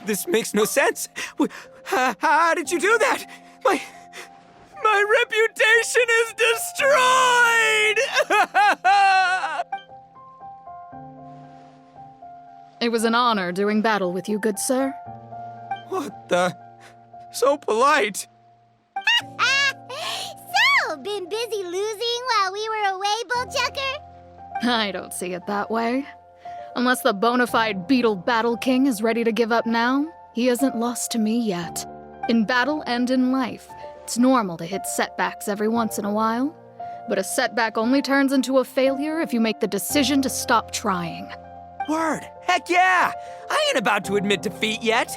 This makes no sense. How did you do that? My reputation is destroyed! It was an honor doing battle with you, good sir. What the? So polite. So, been busy losing while we were away, Bullchucker? I don't see it that way. Unless the bona fide Beetle Battle King is ready to give up now, he hasn't lost to me yet. In battle and in life, it's normal to hit setbacks every once in a while. But a setback only turns into a failure if you make the decision to stop trying. Word. Heck yeah! I ain't about to admit defeat yet.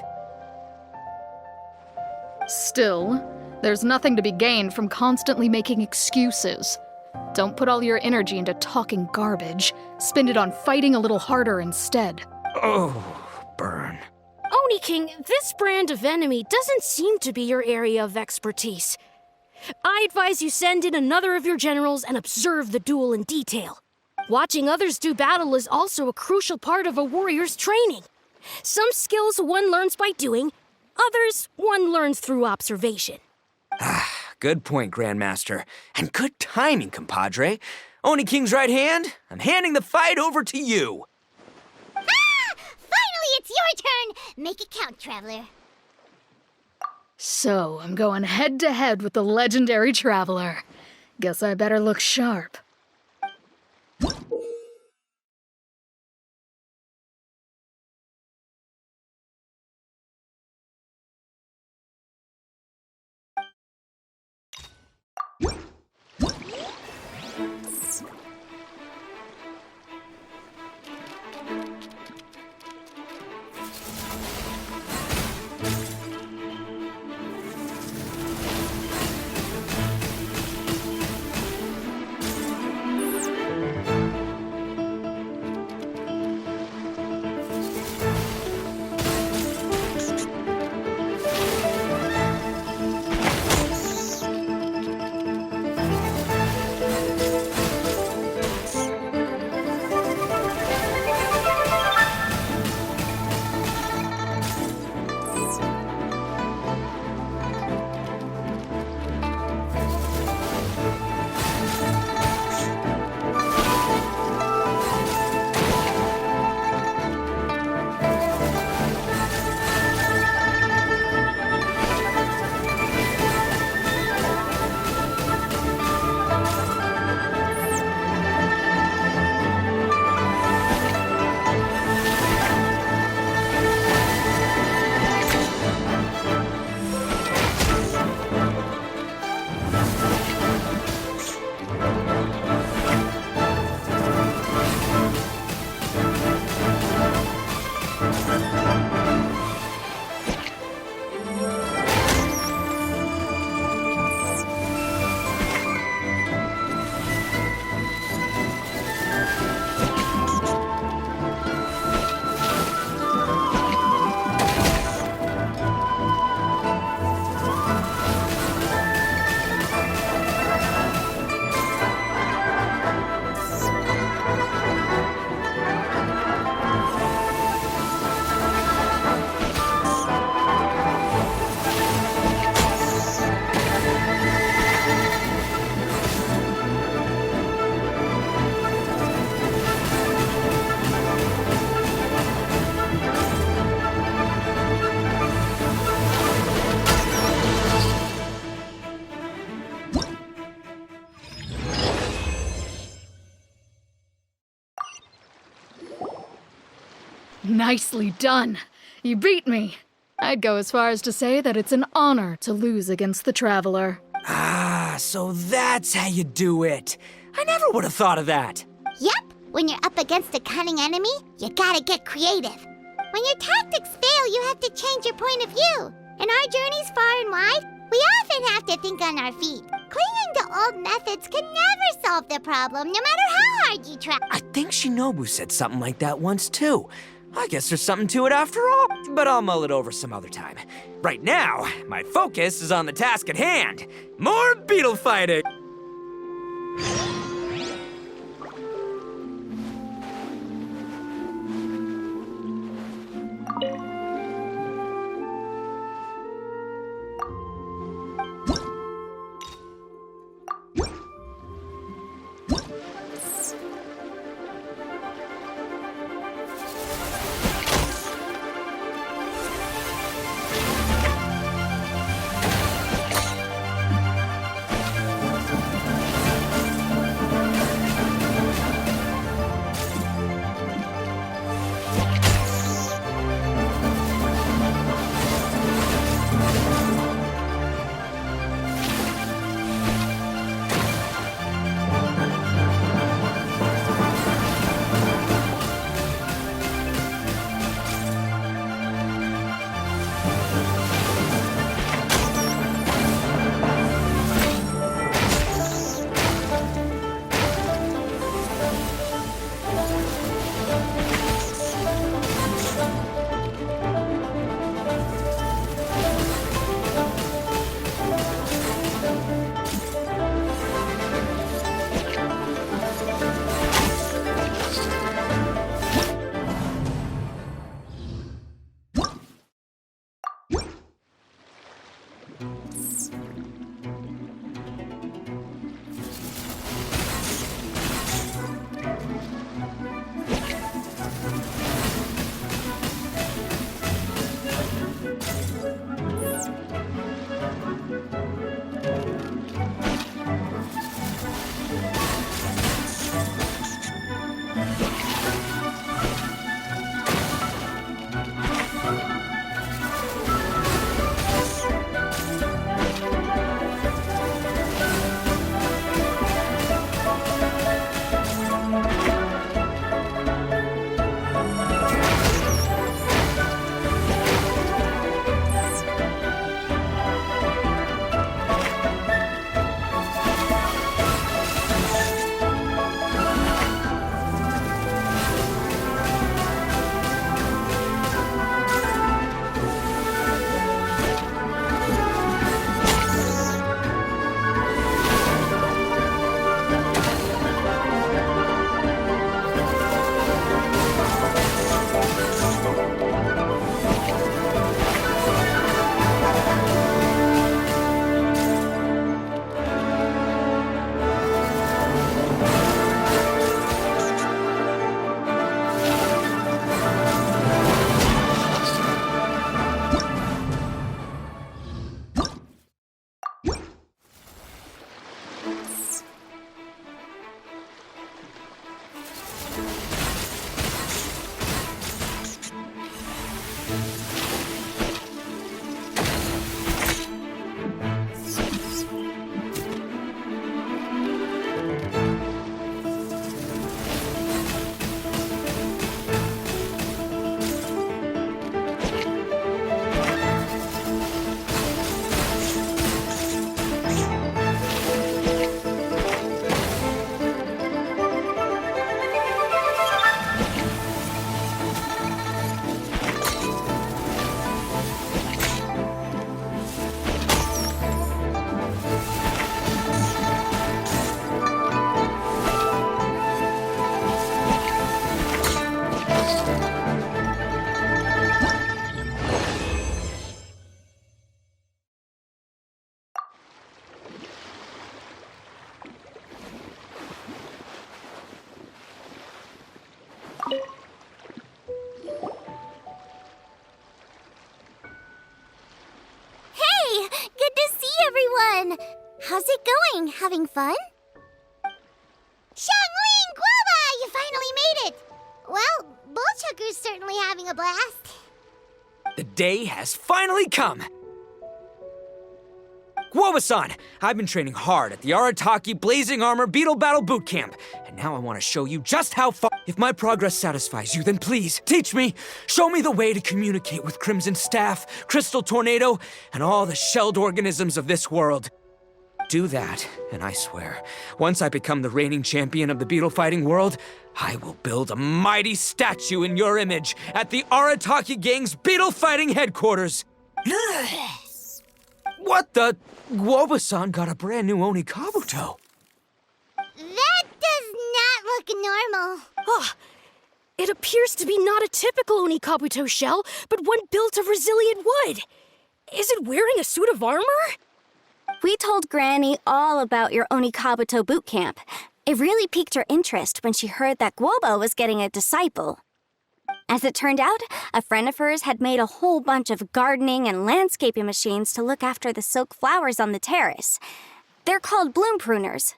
Still, there's nothing to be gained from constantly making excuses. Don't put all your energy into talking garbage. Spend it on fighting a little harder instead. Oh, burn. Oni King, this brand of enemy doesn't seem to be your area of expertise. I advise you send in another of your generals and observe the duel in detail. Watching others do battle is also a crucial part of a warrior's training. Some skills one learns by doing, others one learns through observation. Good point, Grandmaster. And good timing, compadre. Oni King's right hand, I'm handing the fight over to you. Finally, it's your turn! Make it count, Traveler. So, I'm going head to head with the legendary Traveler. Guess I better look sharp. Nicely done. You beat me. I'd go as far as to say that it's an honor to lose against the Traveler. Ah, so that's how you do it. I never would have thought of that. Yep, when you're up against a cunning enemy, you gotta get creative. When your tactics fail, you have to change your point of view. In our journeys far and wide, we often have to think on our feet. Clinging to old methods can never solve the problem, no matter how hard you try. I think Shinobu said something like that once, too. I guess there's something to it after all, but I'll mull it over some other time. Right now, my focus is on the task at hand. More beetle fighting! how's it going? Having fun? Xiangling Guava! You finally made it! Well, Bullchucker's certainly having a blast. The day has finally come! Guoba-san, I've been training hard at the Arataki Blazing Armor Beetle Battle Boot Camp, and now I want to show you just how far. If my progress satisfies you, then please, teach me. Show me the way to communicate with Crimson Staff, Crystal Tornado, and all the shelled organisms of this world. Do that, and I swear, once I become the reigning champion of the beetle fighting world, I will build a mighty statue in your image at the Arataki Gang's beetle fighting headquarters. What the? Guoba-san got a brand new Onikabuto. That does not look normal. Oh, it appears to be not a typical Onikabuto shell, but one built of resilient wood. Is it wearing a suit of armor? We told Granny all about your Onikabuto boot camp. It really piqued her interest when she heard that Guoba was getting a disciple. As it turned out, a friend of hers had made a whole bunch of gardening and landscaping machines to look after the silk flowers on the terrace. They're called Bloom Pruners.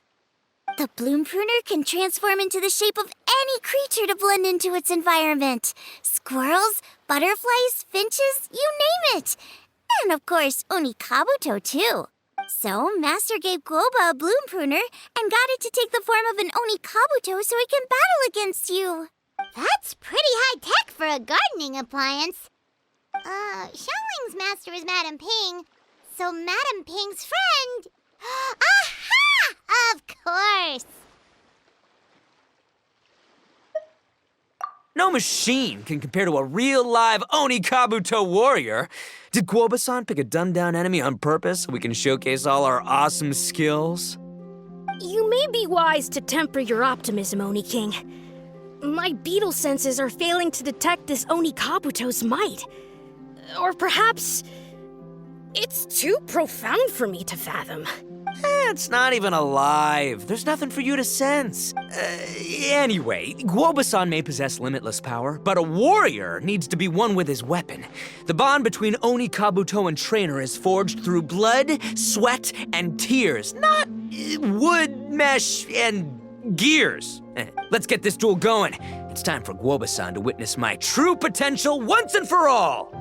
The Bloom Pruner can transform into the shape of any creature to blend into its environment. Squirrels, butterflies, finches, you name it. And of course, Onikabuto too. So, Master gave Guoba a Bloom Pruner and got it to take the form of an Onikabuto so it can battle against you. That's pretty high-tech for a gardening appliance. Xiangling's master is Madame Ping, so Madame Ping's friend... Aha! Of course! No machine can compare to a real live Onikabuto warrior. Did Guoba-san pick a dumbed-down enemy on purpose so we can showcase all our awesome skills? You may be wise to temper your optimism, Oni King. My beetle senses are failing to detect this Onikabuto's might. Or perhaps it's too profound for me to fathom. It's not even alive. There's nothing for you to sense. Anyway, Guoba-san may possess limitless power, but a warrior needs to be one with his weapon. The bond between Onikabuto and trainer is forged through blood, sweat, and tears, not wood, mesh, and gears. Let's get this duel going. It's time for Guoba-san to witness my true potential once and for all.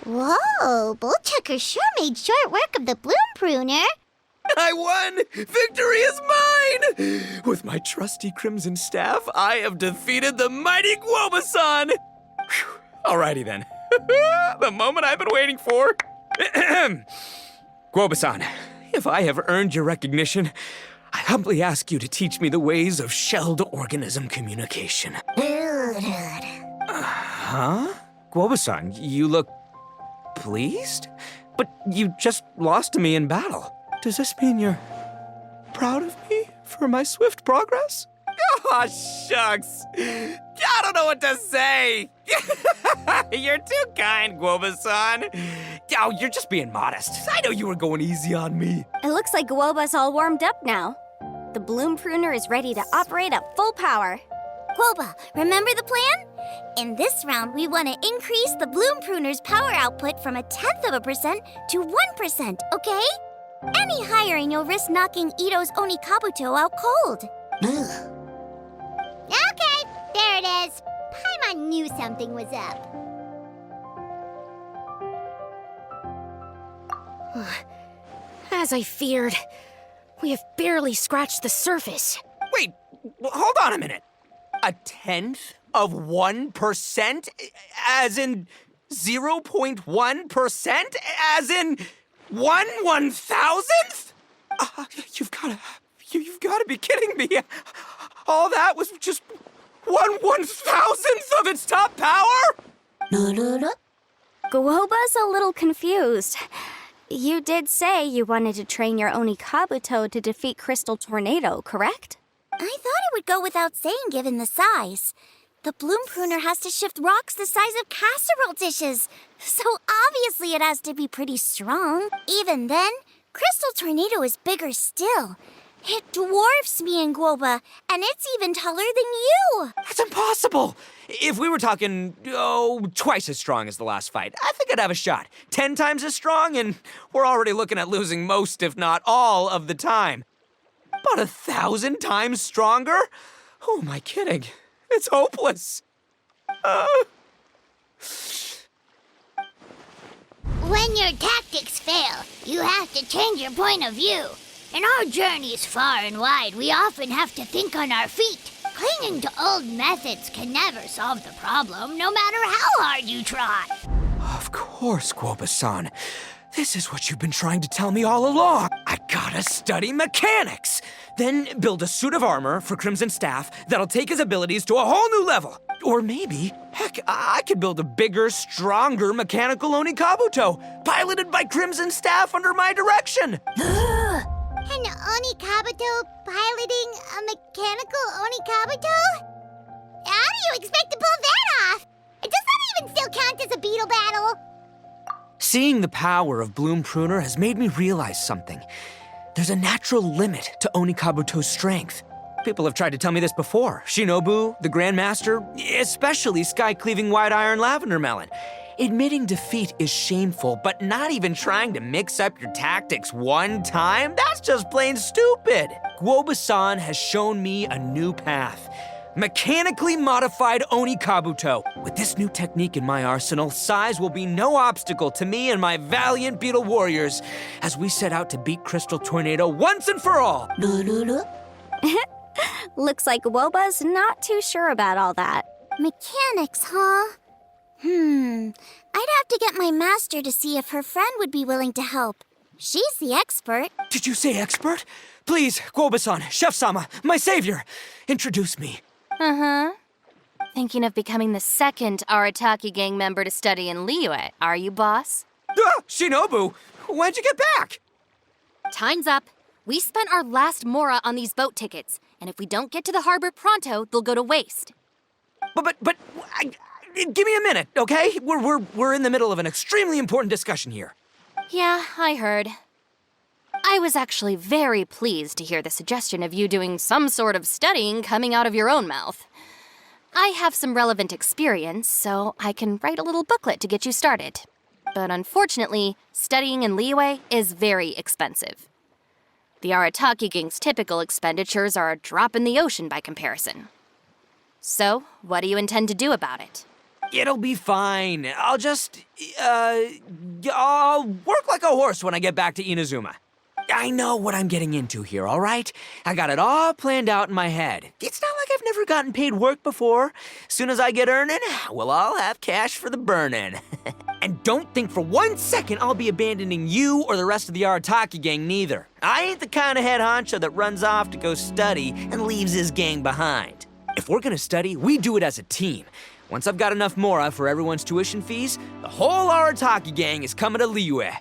Whoa, Bullchucker sure made short work of the Bloom Pruner. I won! Victory is mine! With my trusty crimson staff, I have defeated the mighty Guoba-san! Whew. Alrighty then. The moment I've been waiting for. Guoba-san, if I have earned your recognition, I humbly ask you to teach me the ways of shelled organism communication. Huh? Guoba-san, you look pleased? But you just lost to me in battle. Does this mean you're proud of me for my swift progress? Aw, shucks. I don't know what to say. You're too kind, Guoba-san. Oh, you're just being modest. I know you were going easy on me. It looks like Guoba's all warmed up now. The Bloom Pruner is ready to operate at full power. Guoba, remember the plan? In this round, we want to increase the Bloom Pruner's power output from 0.1% to 1%, okay? Any higher and you'll risk knocking Itto's Onikabuto out cold. Okay, there it is. Paimon knew something was up. As I feared, we have barely scratched the surface. Wait, hold on a minute. 0.1%? As in 0.1%? As in 1/1000th? You've gotta be kidding me. All that was just 1/1000th of its top power? Guoba's a little confused. You did say you wanted to train your Onikabuto to defeat Crystal Tornado, correct? I thought it would go without saying given the size. The Bloom Pruner has to shift rocks the size of casserole dishes, so obviously it has to be pretty strong. Even then, Crystal Tornado is bigger still. It dwarfs me and Guoba, and it's even taller than you. That's impossible! If we were talking, twice as strong as the last fight, I think I'd have a shot. 10 times as strong, and we're already looking at losing most, if not all, of the time. But 1,000 times stronger? Who am I kidding? It's hopeless. When your tactics fail, you have to change your point of view. In our journeys far and wide, we often have to think on our feet. Clinging to old methods can never solve the problem, no matter how hard you try. Of course, Guoba-san. This is what you've been trying to tell me all along. I gotta study mechanics. Then build a suit of armor for Crimson Staff that'll take his abilities to a whole new level. Or maybe, heck, I could build a bigger, stronger mechanical Onikabuto, piloted by Crimson Staff under my direction. An Onikabuto piloting a mechanical Onikabuto? How do you expect to pull that off? Does that even still count as a beetle battle? Seeing the power of Bloom Pruner has made me realize something. There's a natural limit to Onikabuto's strength. People have tried to tell me this before. Shinobu, the Grandmaster, especially Sky-Cleaving White Iron Lavender Melon. Admitting defeat is shameful, but not even trying to mix up your tactics one time? That's just plain stupid. Guoba-san has shown me a new path. Mechanically modified Onikabuto. With this new technique in my arsenal, size will be no obstacle to me and my valiant beetle warriors as we set out to beat Crystal Tornado once and for all. Looks like Guoba's not too sure about all that. Mechanics, huh? I'd have to get my master to see if her friend would be willing to help. She's the expert. Did you say expert? Please, Guoba-san, Chef-sama, my savior, introduce me. Thinking of becoming the second Arataki gang member to study in Liyue, are you, boss? Shinobu, when'd you get back? Time's up. We spent our last mora on these boat tickets, and if we don't get to the harbor pronto, they'll go to waste. But, give me a minute, okay? We're in the middle of an extremely important discussion here. Yeah, I heard. I was actually very pleased to hear the suggestion of you doing some sort of studying coming out of your own mouth. I have some relevant experience, so I can write a little booklet to get you started. But unfortunately, studying in Liyue is very expensive. The Arataki gang's typical expenditures are a drop in the ocean by comparison. So, what do you intend to do about it? It'll be fine. I'll work like a horse when I get back to Inazuma. I know what I'm getting into here, all right? I got it all planned out in my head. It's not like I've never gotten paid work before. Soon as I get earning, we'll all have cash for the burning. And don't think for 1 second I'll be abandoning you or the rest of the Arataki gang neither. I ain't the kind of head honcho that runs off to go study and leaves his gang behind. If we're gonna study, we do it as a team. Once I've got enough mora for everyone's tuition fees, the whole Arataki gang is coming to Liyue.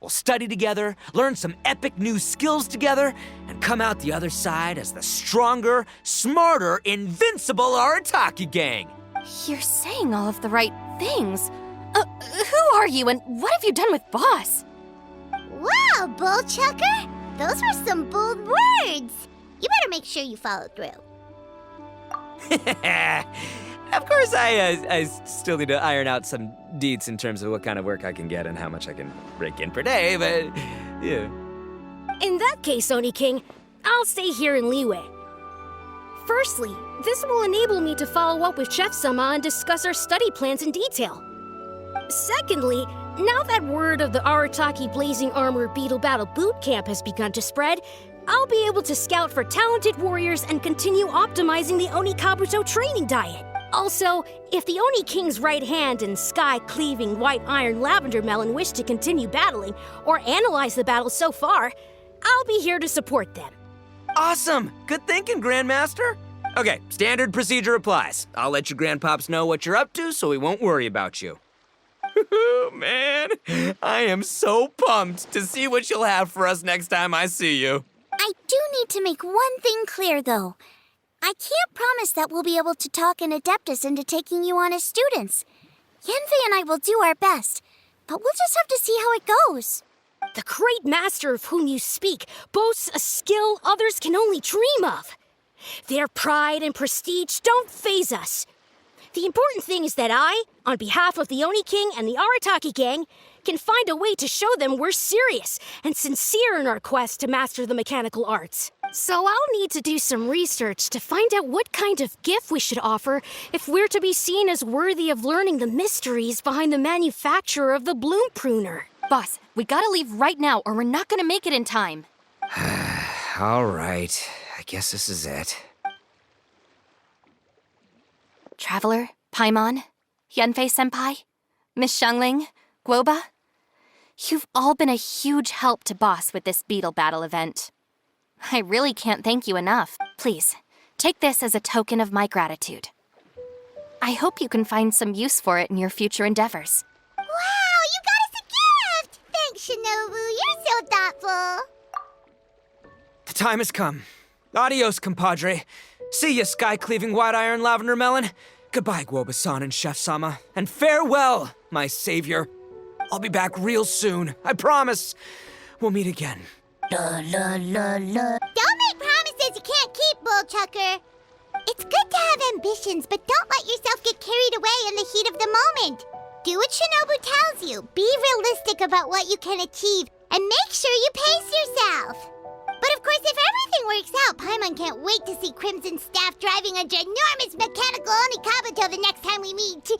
We'll study together, learn some epic new skills together, and come out the other side as the stronger, smarter, invincible Arataki gang. You're saying all of the right things. Who are you and what have you done with Boss? Wow, Bullchucker! Those were some bold words! You better make sure you follow through. Of course, I still need to iron out some deets in terms of what kind of work I can get and how much I can rake in per day, but yeah. In that case, Oni King, I'll stay here in Liyue. Firstly, this will enable me to follow up with Chef-sama and discuss our study plans in detail. Secondly, now that word of the Arataki Blazing Armor Beetle Battle Boot Camp has begun to spread, I'll be able to scout for talented warriors and continue optimizing the Onikabuto training diet. Also, if the Oni King's right hand and sky-cleaving white iron lavender melon wish to continue battling or analyze the battle so far, I'll be here to support them. Awesome! Good thinking, Grandmaster. Okay, standard procedure applies. I'll let your grandpops know what you're up to so we won't worry about you. Man, I am so pumped to see what you'll have for us next time I see you. I do need to make one thing clear, though. I can't promise that we'll be able to talk an Adeptus into taking you on as students. Yanfei and I will do our best, but we'll just have to see how it goes. The great master of whom you speak boasts a skill others can only dream of. Their pride and prestige don't faze us. The important thing is that I, on behalf of the Oni King and the Arataki gang, can find a way to show them we're serious and sincere in our quest to master the mechanical arts. So I'll need to do some research to find out what kind of gift we should offer if we're to be seen as worthy of learning the mysteries behind the manufacture of the Bloom Pruner. Boss, we gotta leave right now or we're not gonna make it in time. All right, I guess this is it. Traveler, Paimon, Yanfei-senpai, Miss Xiangling, Guoba, you've all been a huge help to Boss with this beetle battle event. I really can't thank you enough. Please, take this as a token of my gratitude. I hope you can find some use for it in your future endeavors. Wow, you got us a gift! Thanks, Shinobu. You're so thoughtful. The time has come. Adios, compadre. See ya, sky-cleaving white iron lavender melon. Goodbye, Guoba-san and Chef-sama. And farewell, my savior. I'll be back real soon, I promise. We'll meet again. Don't make promises you can't keep, Bullchucker. It's good to have ambitions, but don't let yourself get carried away in the heat of the moment. Do what Shinobu tells you. Be realistic about what you can achieve, and make sure you pace yourself. But of course, if everything works out, Paimon can't wait to see Crimson Staff driving a ginormous mechanical Onikabuto the next time we meet.